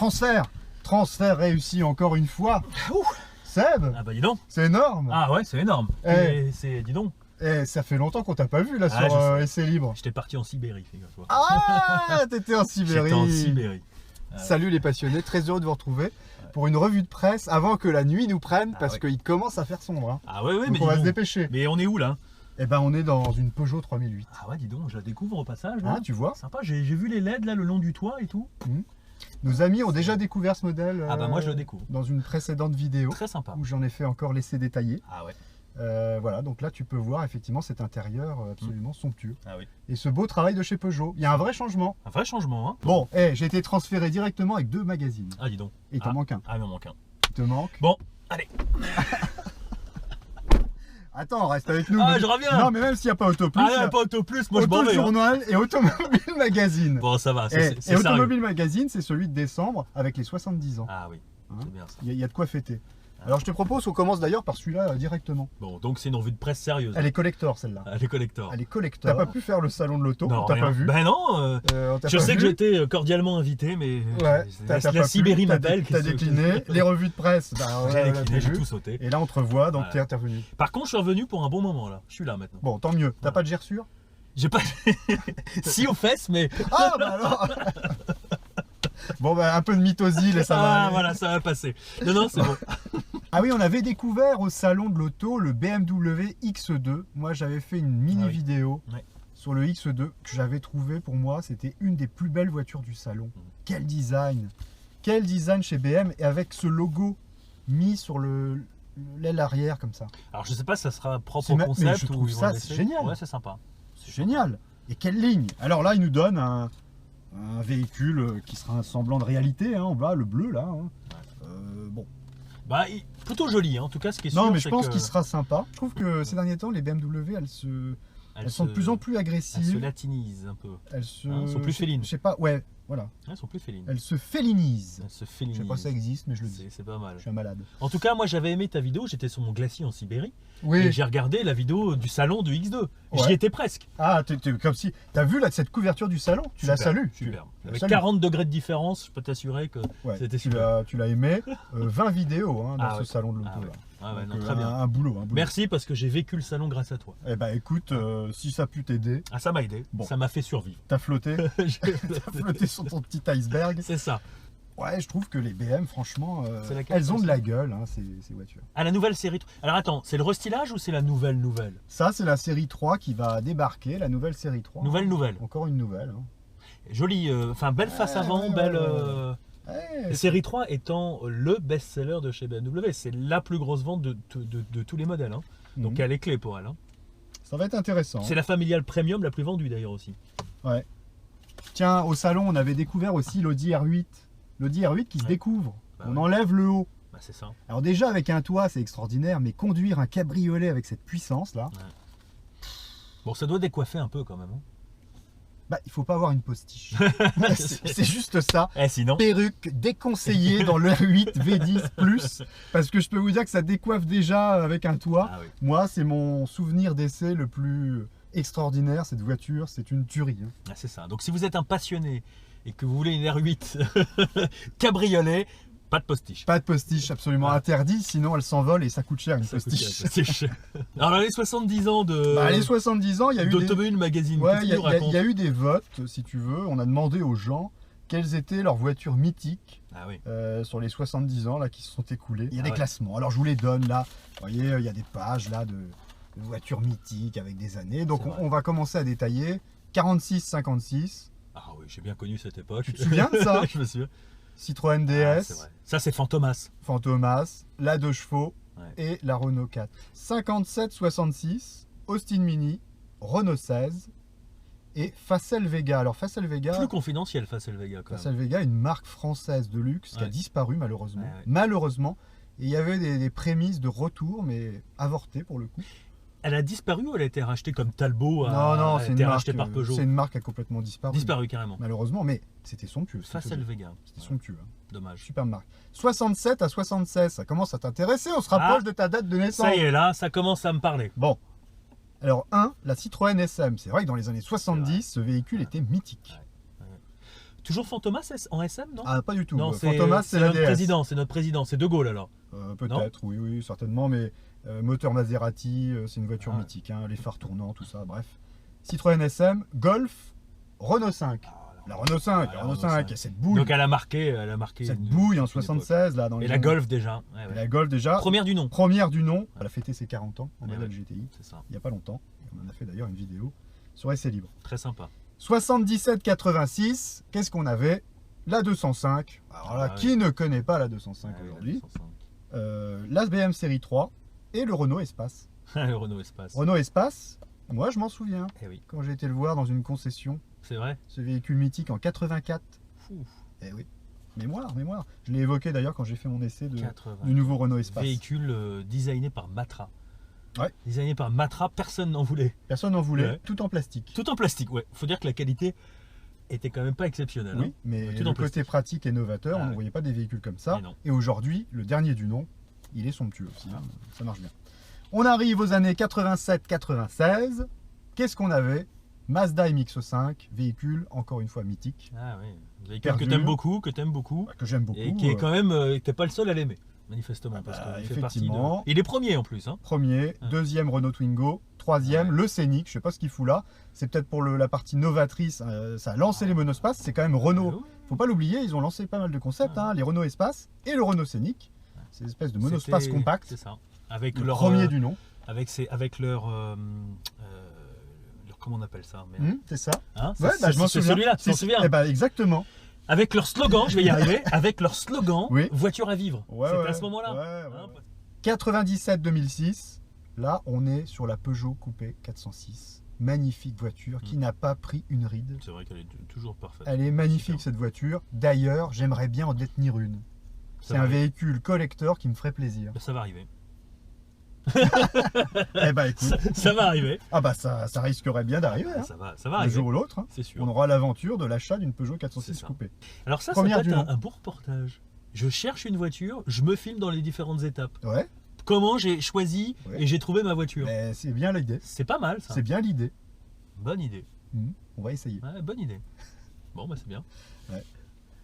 transfert. Transfert réussi encore une fois. Ouh. Seb, Ah bah dis donc. c'est énorme. Ah ouais, c'est énorme. Eh. Dis donc. Eh, ça fait longtemps qu'on t'a pas vu là Ah, sur Essai Libre. J'étais parti en Sibérie, figure-toi. Ah, t'étais en Sibérie. J'étais en Sibérie. Salut les passionnés, très heureux de vous retrouver pour une revue de presse avant que la nuit nous prenne parce qu'il commence à faire sombre. Hein. Ah ouais, Donc mais on va dis se donc. dépêcher. Mais on est où là? Eh ben on est dans une Peugeot 3008. Ah ouais, dis donc, je la découvre au passage. Là. Ah, tu vois, Sympa, j'ai vu les LED là le long du toit et tout. nos amis ont déjà découvert ce modèle Ah bah moi je le découvre. dans une précédente vidéo Très sympa. où j'en ai fait encore l'essai détaillé. Ah ouais. Voilà, donc là tu peux voir effectivement cet intérieur absolument somptueux. Ah oui. Et ce beau travail de chez Peugeot. Il y a un vrai changement. Un vrai changement, hein. Bon, j'ai été transféré directement avec 2 magazines. Ah dis donc. Et il t'en manque un. Ah il m'en manque un. Il te manque. Bon, allez. Attends, reste avec nous. Ah je reviens. Non, mais même s'il n'y a pas Auto Plus, Ah il y a pas Auto Plus, moi je m'en Auto vais. Hein. Journal et Automobile Magazine. Bon ça va, Et c'est sérieux. Automobile Magazine, c'est celui de décembre avec les 70 ans. Ah oui, Hein, c'est bien ça. Il y a de quoi fêter. Alors je te propose qu'on commence d'ailleurs par celui-là directement. Bon, donc c'est une revue de presse sérieuse. Elle est collector celle-là. Elle est collector. Elle est collector. T'as pas pu faire le salon de l'auto, Non, on t'a rien. pas vu. Ben non, On t'a je pas sais que vu. j'étais cordialement invité, mais Ouais, t'as la pas Sibérie pu, m'appelle. T'as décliné. Les revues de presse, bah, J'ai on l'a décliné, j'ai vu. tout sauté. Et là on te revoit, donc Ouais. t'es intervenu. Par contre, je suis revenu pour un bon moment là. Je suis là maintenant. Bon, tant mieux. T'as pas de gerçure? J'ai pas. Si aux fesses, mais. Ah bah alors. Bon bah un peu de mitosile et ça va. Ah aller. voilà, ça va passer. Non, c'est bon. Ah oui, on avait découvert au salon de l'auto le BMW X2. Moi, j'avais fait une mini Ah oui. vidéo Ouais. sur le X2 que j'avais trouvé pour moi. C'était une des plus belles voitures du salon. Quel design! Quel design chez BM et avec ce logo mis sur l'aile arrière comme ça. Alors, je sais pas si ça sera propre C'est au mais concept je ou trouve ils vont ça, le c'est laisser. génial. Ouais, c'est sympa. C'est génial! Et quelle ligne! Alors là, il nous donne un véhicule qui sera un semblant de réalité, hein, en bas, le bleu là. Hein. Bon. Bah, plutôt joli, hein. En tout cas, ce qui est sûr. Non, mais je c'est pense que qu'il sera sympa. Je trouve que ces derniers temps, les BMW, elles sont de plus en plus Elles se agressives. latinisent un peu. Elles se... Hein, sont plus félines. Je sais pas, ouais, voilà. Elles sont plus félines. Elles se félinisent. Elles se Je félinisent. sais pas si ça existe, mais je le dis. C'est pas mal. Je suis un malade. En tout cas, moi j'avais aimé ta vidéo, j'étais sur mon glacier en Sibérie et Oui. j'ai regardé la vidéo du salon du X2. J'y Ouais. étais presque. Ah, t'es comme si... T'as vu là, cette couverture du salon? Tu la salues. Super. Tu la Avec salues. 40 degrés de différence, je peux t'assurer que Ouais, c'était tu super. l'as aimé. 20 vidéos hein, dans Ah ce ouais. salon de l'auto. Ah ouais. là. Ah ouais, Donc, non, très bien. Un boulot, un boulot. Merci parce que j'ai vécu le salon grâce à toi. Eh ben écoute, si ça a pu t'aider, Ah, ça m'a aidé, Bon. ça m'a fait survivre. t'as flotté. T'as flotté sur ton petit iceberg. C'est ça. Ouais, je trouve que les BM, franchement, C'est laquelle, elles ont de celle-ci la gueule, hein, ces voitures. Ah, la nouvelle série. Alors attends, c'est le restylage ou c'est la nouvelle nouvelle? Ça, c'est la série 3 qui va débarquer, la nouvelle série 3. Nouvelle. Encore une nouvelle. Hein. Jolie, enfin belle face avant, ouais, belle. ouais. Ouais, Série 3 étant le best-seller de chez BMW, c'est la plus grosse vente de tous les modèles. Hein. Donc Mhm. elle est clé pour elle. Hein. Ça va être intéressant. C'est la familiale premium la plus vendue d'ailleurs aussi. Ouais. Tiens, au salon, on avait découvert aussi l'Audi R8. L'Audi R8 qui se Ouais. découvre. Bah On ouais. enlève le haut. Bah, c'est ça. Alors déjà, avec un toit, c'est extraordinaire, mais conduire un cabriolet avec cette puissance-là, Bon, ça doit décoiffer un peu quand même. Hein. bah, il faut pas avoir une postiche. C'est juste ça. Eh sinon. Perruque déconseillée dans le R8 V10+, parce que je peux vous dire que ça décoiffe déjà avec un toit. Ah oui. Moi, c'est mon souvenir d'essai le plus extraordinaire, cette voiture, c'est une tuerie. Hein. Ah, c'est ça. Donc si vous êtes un passionné et que vous voulez une R8 cabriolet, pas de postiche. Pas de postiche, absolument interdit, sinon elle s'envole et ça coûte cher une Ça coûte postiche. cher, c'est cher. Alors les 70 ans de Bah, les 70 ans, il y a eu des... d'Automobile Magazine. Ouais, qu'est-ce il qu'il nous raconte y a eu des votes, si tu veux. On a demandé aux gens quelles étaient leurs voitures mythiques Ah oui. sur les 70 ans là, qui se sont écoulés. Il y a Ah des ouais. classements. Alors je vous les donne là. Vous voyez, il y a des pages là de voitures mythiques avec des années. Donc C'est vrai. on va commencer à détailler. 46-56. Ah oui, j'ai bien connu cette époque. Tu te souviens de ça? Je me souviens. Citroën Ah, DS, c'est vrai. Ça c'est Fantomas. Fantomas, la 2 chevaux Ouais. et la Renault 4. 57-66, Austin Mini, Renault 16 et Facel Vega. Alors Facel Vega... Plus confidentiel face à Vega quand même. Facel Vega, une marque française de luxe qui a Ouais. disparu malheureusement. Ouais, ouais. Malheureusement. Et il y avait des prémices de retour, mais avortées pour le coup. Elle a disparu ou elle a été rachetée comme Talbot Non, a c'est une été marque. rachetée par Peugeot? C'est une marque qui a complètement disparu. Disparu carrément. Malheureusement, mais c'était somptueux. Facel Vega. C'était somptueux. Hein. Dommage. Superbe marque. 67 à 76, ça commence à t'intéresser. On se rapproche Ah. de ta date de naissance. Ça y est, là, ça commence à me parler. Bon. Alors, la Citroën SM. C'est vrai que dans les années 70, ce véhicule Ouais. était mythique. Toujours Fantomas en SM, non? Ah, pas du tout. Non, Fantomas, c'est la notre DS. président, c'est notre président, c'est De Gaulle alors. Peut-être, oui, certainement, mais moteur Maserati, c'est une voiture Ah. mythique, hein, les phares tournants, tout ça, bref. Citroën SM, Golf, Renault 5. La Renault 5, Ah, la Renault 5, et cette bouille, Donc elle a marqué cette une- bouille en une 76, là, dans époque. les Et la années- Golf déjà. Ouais, Et ouais. la Golf déjà, Première du nom. première du nom, elle a fêté ses 40 ans en Ouais, modèle ouais. GTI, C'est ça. il n'y a pas longtemps, on en a fait d'ailleurs une vidéo sur Essai Libre. Très sympa. 77-86, qu'est-ce qu'on avait? La 205, alors là, Ah, qui ne connaît pas la 205 Ouais, aujourd'hui? 205. La BM série 3 et le Renault Espace. Le Renault Espace. Renault Espace, moi je m'en souviens, Eh oui, quand j'ai été le voir dans une concession, c'est vrai. ce véhicule mythique en 84. Fou. Eh oui, mémoire. Je l'ai évoqué d'ailleurs quand j'ai fait mon essai du 80. nouveau Renault Espace. Véhicule designé par Matra. Ouais. Designé par Matra, personne n'en voulait. Personne n'en voulait, Ouais. tout en plastique. Tout en plastique, ouais. Faut dire que la qualité était quand même pas exceptionnelle. Oui, hein. mais Tout le en côté plastique. pratique et novateur, Ah on ne ouais. voyait pas des véhicules comme ça. Mais non. Et aujourd'hui, le dernier du nom, il est somptueux aussi, hein, ça marche bien. On arrive aux années 87-96. Qu'est-ce qu'on avait? Mazda MX-5, véhicule encore une fois mythique, Ah oui. Véhicule Perdu. que t'aimes beaucoup, que j'aime beaucoup. et qui est quand même, t'es pas le seul à l'aimer, manifestement, Ah parce bah, qu'il fait partie de. effectivement. Il est premier en plus, hein. Premier, Ouais. deuxième Renault Twingo, troisième Ouais. le Scénic, je sais pas ce qu'il fout là, c'est peut-être pour la partie novatrice, ça a lancé les monospaces, c'est quand même Renault, Ouais. faut pas l'oublier, ils ont lancé pas mal de concepts, Ouais. hein, les Renault Espace et le Renault Scénic, c'est une espèce de monospace C'était- compact, C'est ça. Avec le leur premier du nom, avec leur comment on appelle ça, merde. C'est ça. Hein, Ouais, c'est- bah, je m'en c'est souviens. celui-là, tu t'en souviens. Eh ben, exactement. Avec leur slogan, je vais y arriver, avec leur slogan, Oui. voiture à vivre. Ouais, C'était ouais. à ce moment-là. Ouais, ouais, Hein, ouais. 97-2006, là on est sur la Peugeot Coupé 406, magnifique voiture qui n'a pas pris une ride. C'est vrai qu'elle est toujours parfaite. Elle est magnifique Super. cette voiture. D'ailleurs, j'aimerais bien en détenir une. Ça C'est va un arriver. véhicule collector qui me ferait plaisir. Ça va arriver. Eh bah écoute, Ça va arriver. ah bah ça risquerait bien d'arriver. Hein. Ça va Un arriver. jour ou l'autre, hein. C'est sûr. On aura l'aventure de l'achat d'une Peugeot C'est 406 ça. Coupé. Alors ça Première peut du être nom. un beau reportage. Je cherche une voiture, je me filme dans les différentes étapes. Ouais, Comment j'ai choisi Ouais. et j'ai trouvé ma voiture. mais c'est bien l'idée. C'est pas mal ça. C'est bien l'idée. Bonne idée. On va essayer. Ouais, bonne idée. Bon, bah c'est bien.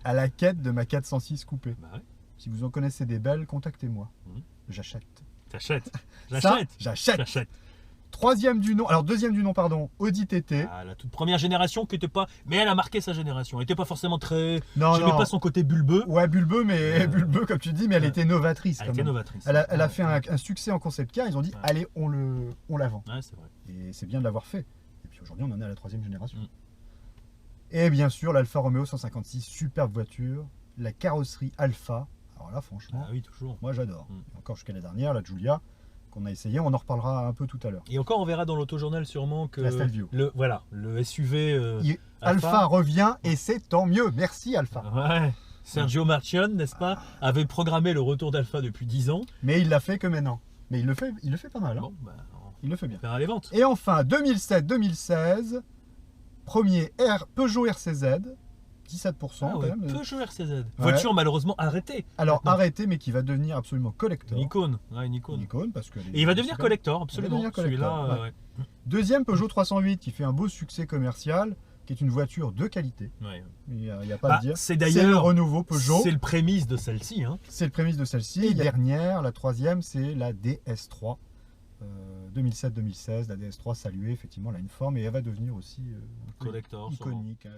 À la quête de ma 406 Coupé. Bah ouais. Si vous en connaissez des belles, contactez-moi. Mhm. J'achète. T'achètes. Ça, J'achète. j'achète. J'achète. Troisième du nom, alors deuxième du nom, pardon, Audi TT. Ah, la toute première génération qui était pas. Mais elle a marqué sa génération. Elle était pas forcément très. Non, J'aimais pas son côté bulbeux. Ouais, bulbeux, mais bulbeux comme tu dis, mais elle était novatrice. Elle quand était même. novatrice. Elle a fait un succès en concept car. Ils ont dit, Ouais. allez, on la vend. Ouais, c'est vrai. Et c'est bien de l'avoir fait. Et puis aujourd'hui, on en est à la troisième génération. Mm. Et bien sûr, l'Alfa Romeo 156, superbe voiture. La carrosserie Alfa. Alors là, franchement, Ah oui, toujours. moi j'adore. Mm. Et encore jusqu'à la dernière, la Giulia, qu'on a essayé. On en reparlera un peu tout à l'heure. Et encore, on verra dans l'autojournal sûrement que. La Stelvio. Le SUV. Alpha revient et c'est tant mieux. Merci Alpha. Ouais. Sergio Marchionne, n'est-ce pas, avait programmé le retour d'Alpha depuis 10 ans. Mais il l'a fait que maintenant. Mais il le fait pas mal. Hein. Bon, bah, Il le fait bien. on verra les ventes. Et enfin, 2007-2016, premier Peugeot RCZ, 17% Ah quand ouais, même. Peugeot RCZ. Voiture malheureusement arrêtée. Alors maintenant. arrêté, mais qui va devenir absolument collector. Une icône. Ouais, une icône. Une icône, parce que Et il va devenir collector, absolument. devenir collector, Celui-là, ouais. Deuxième Peugeot 308 qui fait un beau succès commercial, qui est une voiture de qualité. ouais. Il n'y a pas Bah, à dire. c'est le d'ailleurs. renouveau Peugeot. C'est le prémisse de celle-ci. Hein. C'est le prémisse de celle-ci. Et dernière, la troisième, c'est la DS3. 2007-2016, la DS3 saluée, effectivement, elle a une forme et elle va devenir aussi Collector. sûrement. iconique.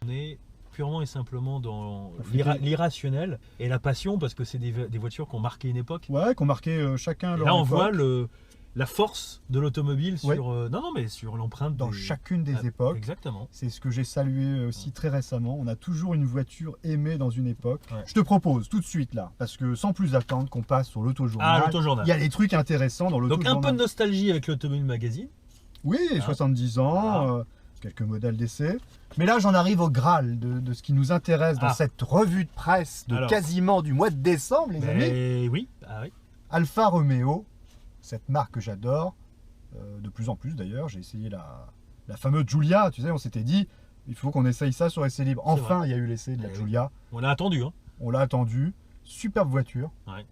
On est purement et simplement dans On fait des- l'irrationnel et la passion parce que c'est des voitures qui ont marqué une époque. Ouais, qu'on marquait chacun Et leur là, on époque, voit la force de l'automobile sur. Ouais. Non, mais sur l'empreinte dans des- chacune des Ah, époques. Exactement. C'est ce que j'ai salué aussi très récemment. On a toujours une voiture aimée dans une époque. Ouais. Je te propose tout de suite là, parce que sans plus attendre, qu'on passe sur Ah, l'autojournal. l'autojournal. Il y a des trucs intéressants dans Donc l'autojournal. un peu de nostalgie avec l'Automobile Magazine. Oui, Ah. 70 ans, Voilà. quelques modèles d'essai. Mais là, j'en arrive au Graal de ce qui nous intéresse dans Ah. cette revue de presse de Alors. quasiment du mois de décembre, les amis. Mais oui. Ah oui. Alfa Romeo, cette marque que j'adore, de plus en plus d'ailleurs. J'ai essayé la fameuse Giulia, tu sais, on s'était dit, il faut qu'on essaye ça sur Essai Libre. C'est Enfin, il y a eu l'essai de la Eh oui. Giulia. On a attendu. Hein. On l'a attendu. Superbe voiture. Ouais.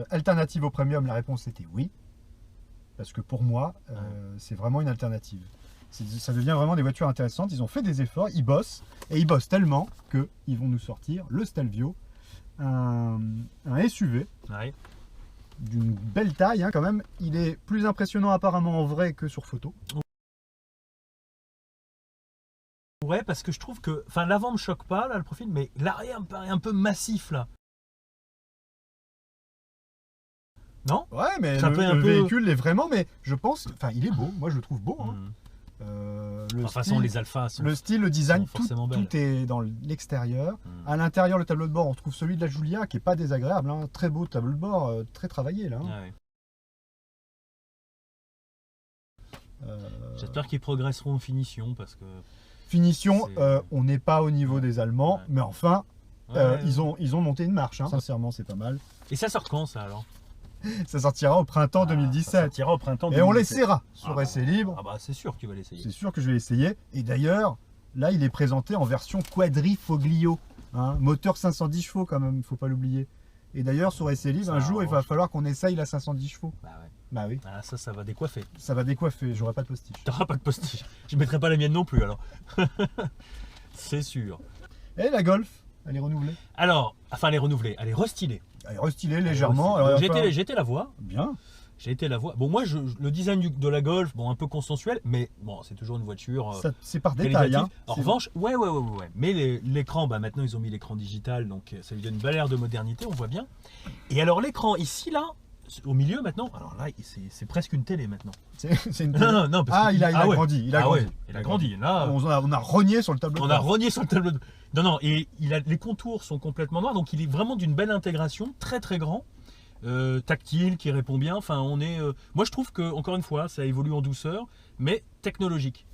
Alternative au premium, la réponse était oui. Parce que pour moi, c'est vraiment une alternative. Ça devient vraiment des voitures intéressantes. Ils ont fait des efforts, ils bossent. Et ils bossent tellement qu'ils vont nous sortir le Stelvio, un SUV Ouais. d'une belle taille hein, quand même. Il est plus impressionnant apparemment en vrai que sur photo. Ouais, parce que je trouve que, enfin, l'avant me choque pas là, le profil, mais l'arrière me paraît un peu massif là. Non? Ouais, mais Ça le, fait un le peu- véhicule est vraiment, mais je pense, enfin, il est beau. Moi, je le trouve beau. Hein. Hmm. Le, De toute façon, style, les alphas sont. le style, le design, sont forcément tout belles. est dans l'extérieur. Hmm. À l'intérieur, le tableau de bord, on retrouve celui de la Giulia qui est pas désagréable. Hein. Très beau tableau de bord, très travaillé là. Hein. Ah ouais. Euh, J'espère qu'ils progresseront en finition parce que. Finition, C'est- on n'est pas au niveau des Allemands, Ouais. mais enfin, Ouais. ils ont monté une marche. Hein. Sincèrement, c'est pas mal. Et ça sort quand ça alors? Ça sortira au printemps Ça 2017. sortira au printemps Et on 2017. l'essaiera sur Ah bah, essai libre. Ah bah c'est sûr que tu vas l'essayer. C'est sûr que je vais l'essayer. Et d'ailleurs, là, il est présenté en version quadrifoglio. Hein, moteur 510 chevaux quand même, faut pas l'oublier. Et d'ailleurs, sur essai libre, Ça un jour, il va arrange. falloir qu'on essaye la 510 chevaux. Bah ouais. Bah oui, Ah, ça va décoiffer. ça va décoiffer, j'aurai pas de postiche. T'auras pas de postiche. Je mettrai pas la mienne non plus alors. C'est sûr. Et la Golf, elle est renouvelée. Alors, enfin elle est renouvelée, elle est restylée. Elle est restylée légèrement. Alors, J'ai il va falloir- été la voir. Bien. J'ai été la voir. Bon moi le design de la Golf, bon un peu consensuel, mais bon c'est toujours une voiture C'est par qualitative. détail. Hein. En C'est- revanche, ouais. Mais l'écran, bah maintenant ils ont mis l'écran digital, donc ça lui donne une belle air de modernité, on voit bien. Et alors l'écran ici là, au milieu maintenant, alors là c'est presque une télé maintenant. c'est une Non, parce Ah, que- il a ouais. grandi. Il a Ah grandi. ouais, il a grandi. Là, On a rogné sur le tableau. on de a bord. rogné sur le tableau de... Non, et les contours sont complètement noirs, donc il est vraiment d'une belle intégration, très très grand, tactile, qui répond bien. Enfin, on est... Moi, je trouve que, encore une fois, ça évolue en douceur, mais technologique.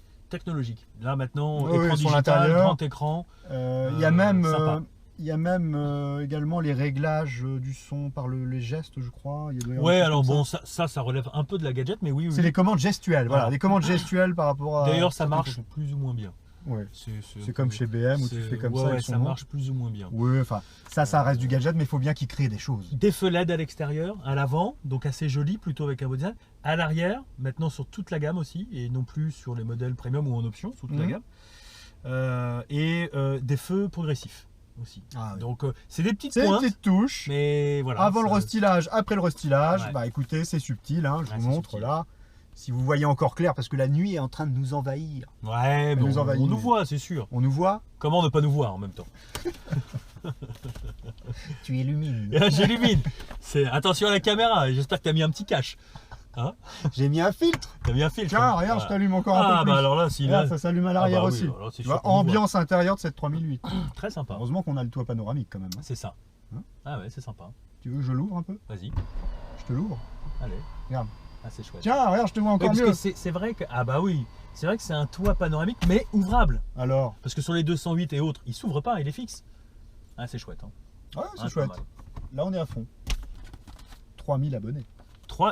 Là, maintenant, Oui, écran sur digital, l'intérieur. grand écran. Il y a même, sympa. également les réglages du son par les gestes, je crois. Il doit y avoir Ouais, un truc alors comme bon, ça. ça relève un peu de la gadget, mais oui. C'est les commandes gestuelles. Voilà, Voilà. les commandes gestuelles par rapport à. D'ailleurs, ça certaines marche choses. plus ou moins bien. Ouais. C'est C'est comme chez BM où tu fais comme ça. Ouais, avec son ça nom. marche plus ou moins bien. Oui, enfin, ça reste du gadget, mais il faut bien qu'ils créent des choses. Des feux LED à l'extérieur, à l'avant, donc assez joli, plutôt avec un beau design. À l'arrière, maintenant sur toute la gamme aussi, et non plus sur les modèles premium ou en option, sur toute la Mhm. gamme. Des feux progressifs aussi. Ah, oui. Donc c'est des petites C'est une pointes, petite touche. mais voilà. Avant le ça- restylage, après le restylage, Ouais. bah écoutez, c'est subtil, hein, je Ouais, vous c'est montre subtil. là. Si vous voyez encore clair, parce que la nuit est en train de nous envahir. Ouais, mais nous envahit, on nous mais- voit, c'est sûr. On nous voit, Comment ne pas nous voir en même temps? tu illumines. J'illumine. Attention à la caméra, j'espère que tu as mis un petit cache. J'ai mis un filtre. Tu as mis un filtre. Tiens, hein. regarde, Voilà. je t'allume encore un Ah, peu plus. bah alors là, s'il Regarde, a... ça s'allume à l'arrière Ah bah oui, aussi. alors c'est Tu sûr vois, qu'on nous voit. ambiance intérieure de cette 3008. Très sympa. Heureusement qu'on a le toit panoramique quand même. Hein. C'est ça. Hein Ah ouais, c'est sympa. Tu veux que je l'ouvre un peu? Vas-y, Je te l'ouvre. allez. Regarde. Ah, c'est chouette. Tiens, regarde, je te vois Oui, encore parce mieux. que c'est vrai que... Ah bah oui, c'est vrai que c'est un toit panoramique, mais ouvrable. Alors, Parce que sur les 208 et autres, il s'ouvre pas, il est fixe. Ah, c'est chouette. Hein. ouais, Ah, c'est pas chouette. mal. Là, on est à fond. 3000 abonnés.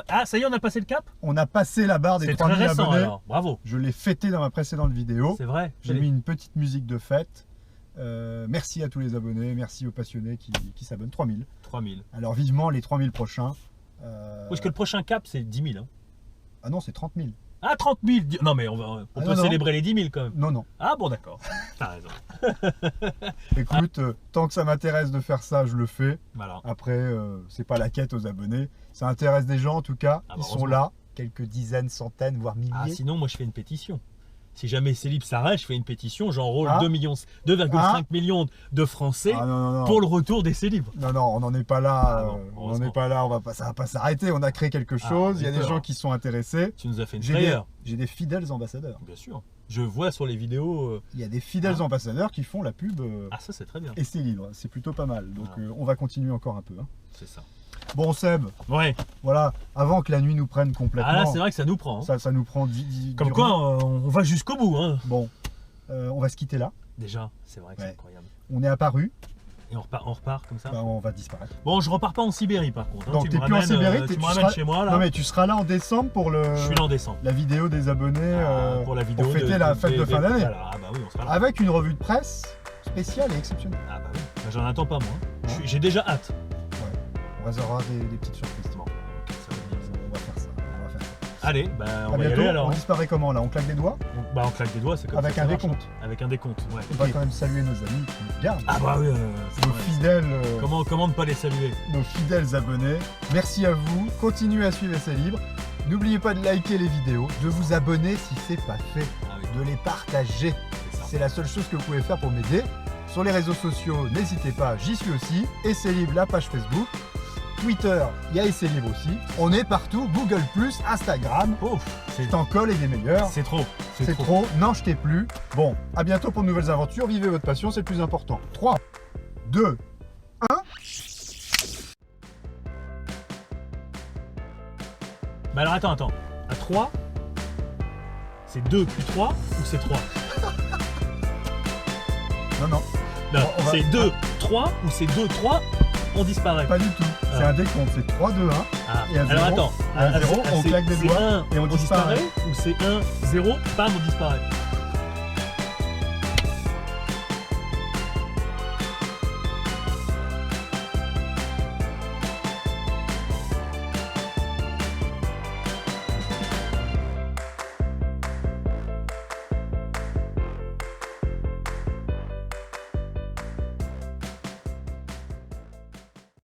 Ah, ça y est, on a passé le cap. On a passé la barre des C'est très 3000 récent abonnés. alors, bravo. Je l'ai fêté dans ma précédente vidéo. C'est vrai. J'ai mis une petite musique de fête. Merci à tous les abonnés, merci aux passionnés qui s'abonnent. 3000. 3000. Alors vivement les 3000 prochains. Parce que le prochain cap, c'est 10 000. Hein. Ah non, c'est 30 000. Ah, 30 000. Non, mais on Ah, peut non, non. célébrer les 10 000 quand même. Non, non. Ah bon, d'accord. T'as raison. Écoute, tant que ça m'intéresse de faire ça, je le fais. Voilà. Après, c'est pas la quête aux abonnés. Ça intéresse des gens en tout cas. Ah, bah, Ils sont heureusement. là. Quelques dizaines, centaines, voire milliers. Ah, sinon, moi, je fais une pétition. Si jamais Célib s'arrête, je fais une pétition, j'enrôle Ah. 2,5 millions de Français Ah, non, non, non. pour le retour des Célibes. Non, non, on n'en est pas là. Ah, bon, on n'en heureusement. est pas là. Ça va pas s'arrêter. On a créé quelque Ah, chose. on Il y a a des peur. gens qui sont intéressés. Tu nous as fait une J'ai des, frayeur. j'ai des fidèles ambassadeurs. Bien sûr. Je vois sur les vidéos. Il y a des fidèles Ah. ambassadeurs qui font la pub Ah, ça, c'est très bien. et c'est libre. C'est plutôt pas mal. Donc Ah. on va continuer encore un peu. Hein. C'est ça. Bon Seb, Ouais. voilà, avant que la nuit nous prenne complètement, Ah, là, c'est vrai que ça nous prend. Hein. ça nous prend Comme durant. quoi, on va jusqu'au bout. Hein. Bon, on va se quitter là. Déjà, c'est vrai que Ouais. c'est incroyable. On est apparu, Et on repart comme ça. bah, on va disparaître. Bon, je repars pas en Sibérie par contre. Hein. Donc Tu t'es me plus en ramènes, Sibérie, tu tu me ramènes seras- chez moi là. Non mais tu seras là en décembre pour Je suis là en décembre. la vidéo des abonnés Pour la vidéo fêter la fête de fin d'année. Voilà. Ah bah oui, on sera là. avec une revue de presse spéciale et exceptionnelle. Ah bah oui. Bah, j'en attends pas moi. Ouais. J'ai déjà hâte. On réservera des petites surprises. Bon, ok, ça va bien, ça. On va faire ça. On va faire ça. Allez, bah, on À va y bientôt. aller alors. On disparaît comment là? On claque des doigts? Donc, bah, on claque des doigts, c'est comme Avec ça un que ça marche. décompte. Avec un décompte, ouais. On va Ok. quand même saluer nos amis qui nous regardent. Ah bah oui, c'est Nos vrai. fidèles, Comment ne pas les saluer? nos fidèles abonnés. Merci à vous. Continuez à suivre Essai Libre. N'oubliez pas de liker les vidéos, de vous abonner si c'est pas fait, Ah oui, de les partager. c'est ça. C'est la seule chose que vous pouvez faire pour m'aider. Sur les réseaux sociaux, n'hésitez pas, j'y suis aussi. Essai Libre, la page Facebook. Twitter, il y a Essai Libre aussi. On est partout, Google+, Instagram. Ouf, Je t'en colle et des meilleurs. c'est trop. C'est trop, n'en jetez plus. Bon, à bientôt pour de nouvelles aventures. Vivez votre passion, c'est le plus important. 3, 2, 1. Bah alors attends. À 3, c'est 2 puis 3 ou c'est 3? Non, non, Non, On va- c'est 2, 3 ou c'est 2, 3, on disparaît. pas du tout. C'est Ah. un décompte, c'est 3, 2, 1. Ah, Et à alors zéro, attends, à zéro, on claque des c'est doigts 1, et on disparaît. Ou c'est 1, 0, bam, on disparaît.